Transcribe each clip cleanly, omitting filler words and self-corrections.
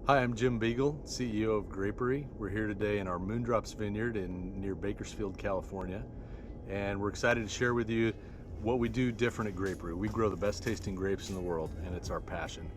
Hi, I'm Jim Beagle, CEO of Grapery. We're here today in our Moondrops Vineyard near Bakersfield, California, and we're excited to share with you what we do different at Grapery. We grow the best tasting grapes in the world, and it's our passion.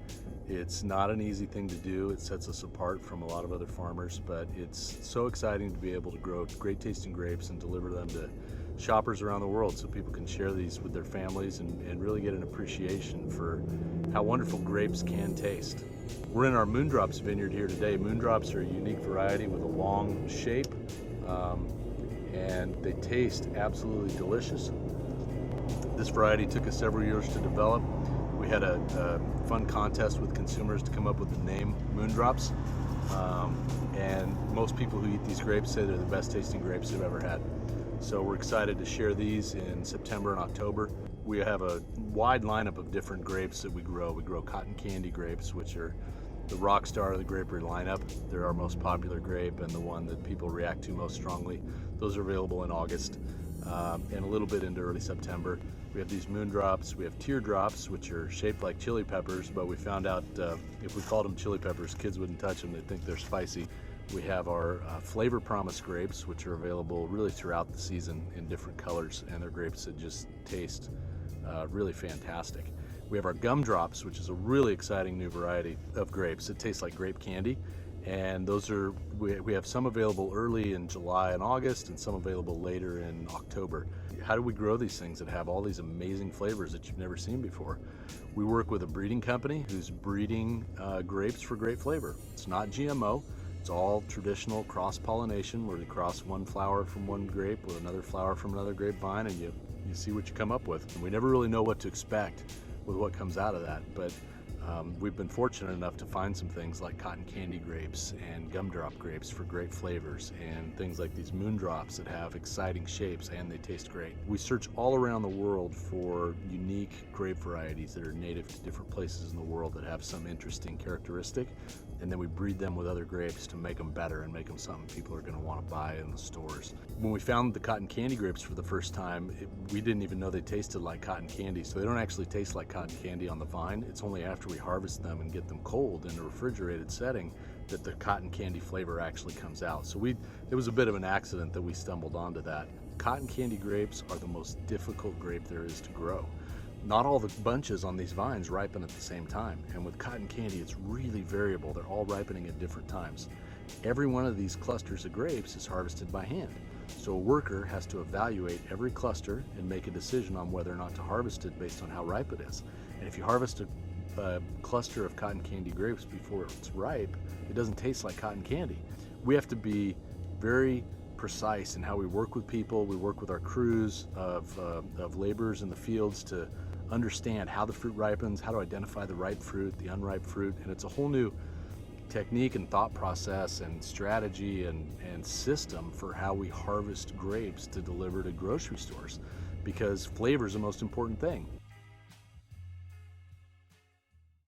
It's not an easy thing to do. It sets us apart from a lot of other farmers, but it's so exciting to be able to grow great tasting grapes and deliver them to shoppers around the world so people can share these with their families and really get an appreciation for how wonderful grapes can taste. We're in our Moondrops vineyard here today. Moondrops are a unique variety with a long shape, and they taste absolutely delicious. This variety took us several years to develop. We had a fun contest with consumers to come up with the name Moondrops, and most people who eat these grapes say they're the best tasting grapes they've ever had. So we're excited to share these in September and October. We have a wide lineup of different grapes that we grow. We grow cotton candy grapes, which are the rock star of the Grapery lineup. They're our most popular grape and the one that people react to most strongly. Those are available in August and a little bit into early September. We have these Moondrops. We have teardrops, which are shaped like chili peppers, but we found out if we called them chili peppers, kids wouldn't touch them. They'd think they're spicy. We have our Flavor Promise grapes, which are available really throughout the season in different colors, and they're grapes that just taste really fantastic. We have our Gumdrops, which is a really exciting new variety of grapes. It tastes like grape candy, and we have some available early in July and August and some available later in October. How do we grow these things that have all these amazing flavors that you've never seen before? We work with a breeding company who's breeding grapes for great flavor. It's not GMO. It's all traditional cross-pollination, where you cross one flower from one grape with another flower from another grapevine, and you see what you come up with. And we never really know what to expect with what comes out of that, but we've been fortunate enough to find some things like cotton candy grapes and gumdrop grapes for great flavors, and things like these Moondrops that have exciting shapes and they taste great. We search all around the world for unique grape varieties that are native to different places in the world that have some interesting characteristic, and then we breed them with other grapes to make them better and make them something people are going to want to buy in the stores. When we found the cotton candy grapes for the first time, we didn't even know they tasted like cotton candy. So they don't actually taste like cotton candy on the vine. It's only after we harvest them and get them cold in a refrigerated setting that the cotton candy flavor actually comes out. So it was a bit of an accident that we stumbled onto that. Cotton candy grapes are the most difficult grape there is to grow. Not all the bunches on these vines ripen at the same time, and with cotton candy it's really variable. They're all ripening at different times. Every one of these clusters of grapes is harvested by hand. So a worker has to evaluate every cluster and make a decision on whether or not to harvest it based on how ripe it is. And if you harvest a cluster of cotton candy grapes before it's ripe, it doesn't taste like cotton candy. We have to be very precise in how we work with people. We work with our crews of laborers in the fields to understand how the fruit ripens, how to identify the ripe fruit, the unripe fruit, and it's a whole new technique and thought process and strategy and system for how we harvest grapes to deliver to grocery stores, because flavor is the most important thing.